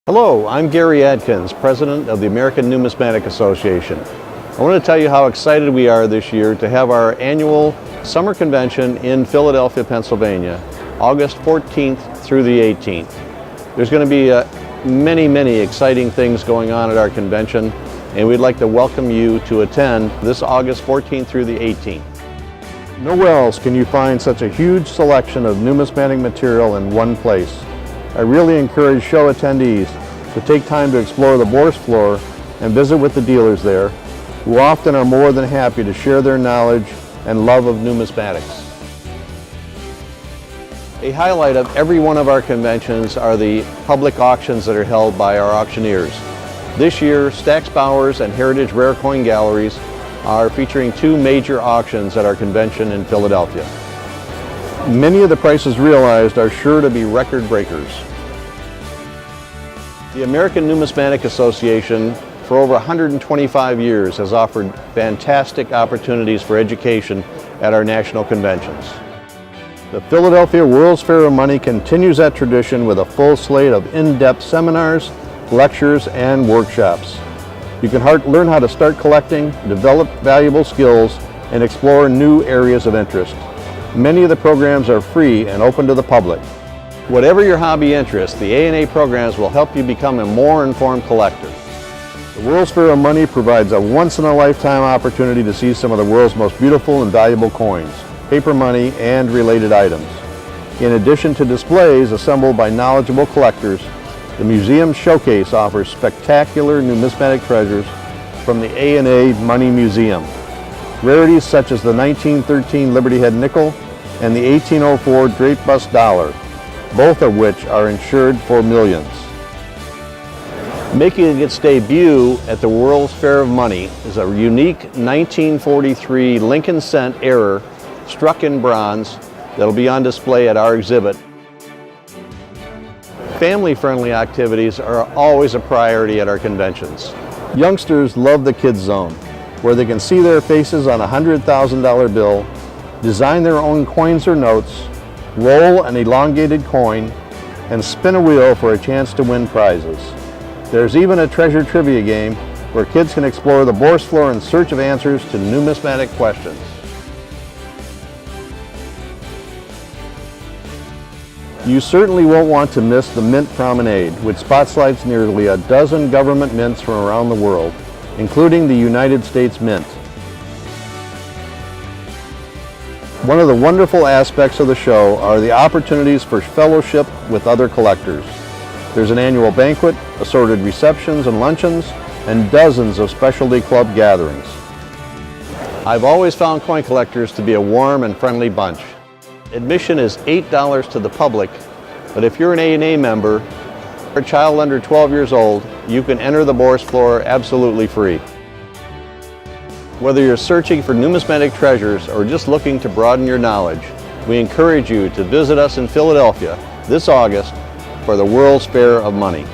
Hello, I'm Gary Adkins, President of the American Numismatic Association. I want to tell you how excited we are this year to have our annual summer convention in Philadelphia, Pennsylvania, August 14th through the 18th. There's going to be many exciting things going on at our convention, and we'd like to welcome you to attend this August 14th through the 18th. Nowhere else can you find such a huge selection of numismatic material in one place. I really encourage show attendees to take time to explore the Bourse floor and visit with the dealers there, who often are more than happy to share their knowledge and love of numismatics. A highlight of every one of our conventions are the public auctions that are held by our auctioneers. This year, Stax Bowers and Heritage Rare Coin Galleries are featuring two major auctions at our convention in Philadelphia. Many of the prices realized are sure to be record breakers. The American Numismatic Association for over 125 years has offered fantastic opportunities for education at our national conventions. The Philadelphia World's Fair of Money continues that tradition with a full slate of in-depth seminars, lectures, and workshops. You can learn how to start collecting, develop valuable skills, and explore new areas of interest. Many of the programs are free and open to the public. Whatever your hobby interest, the A&A programs will help you become a more informed collector. The World's Fair of Money provides a once-in-a-lifetime opportunity to see some of the world's most beautiful and valuable coins, paper money, and related items. In addition to displays assembled by knowledgeable collectors, the museum showcase offers spectacular numismatic treasures from the A&A Money Museum. Rarities such as the 1913 Liberty Head nickel and the 1804 Draped Bust dollar, both of which are insured for millions. Making its debut at the World's Fair of Money is a unique 1943 Lincoln cent error struck in bronze that'll be on display at our exhibit. Family-friendly activities are always a priority at our conventions. Youngsters love the Kids Zone, where they can see their faces on a $100,000 bill, design their own coins or notes, roll an elongated coin, and spin a wheel for a chance to win prizes. There's even a treasure trivia game where kids can explore the Bourse floor in search of answers to numismatic questions. You certainly won't want to miss the Mint Promenade, which spotlights nearly a dozen government mints from around the world, including the United States Mint. One of the wonderful aspects of the show are the opportunities for fellowship with other collectors. There's an annual banquet, assorted receptions and luncheons, and dozens of specialty club gatherings. I've always found coin collectors to be a warm and friendly bunch. Admission is $8 to the public, but if you're an A&A member or a child under 12 years old, you can enter the Bourse floor absolutely free. Whether you're searching for numismatic treasures or just looking to broaden your knowledge, we encourage you to visit us in Philadelphia this August for the World's Fair of Money.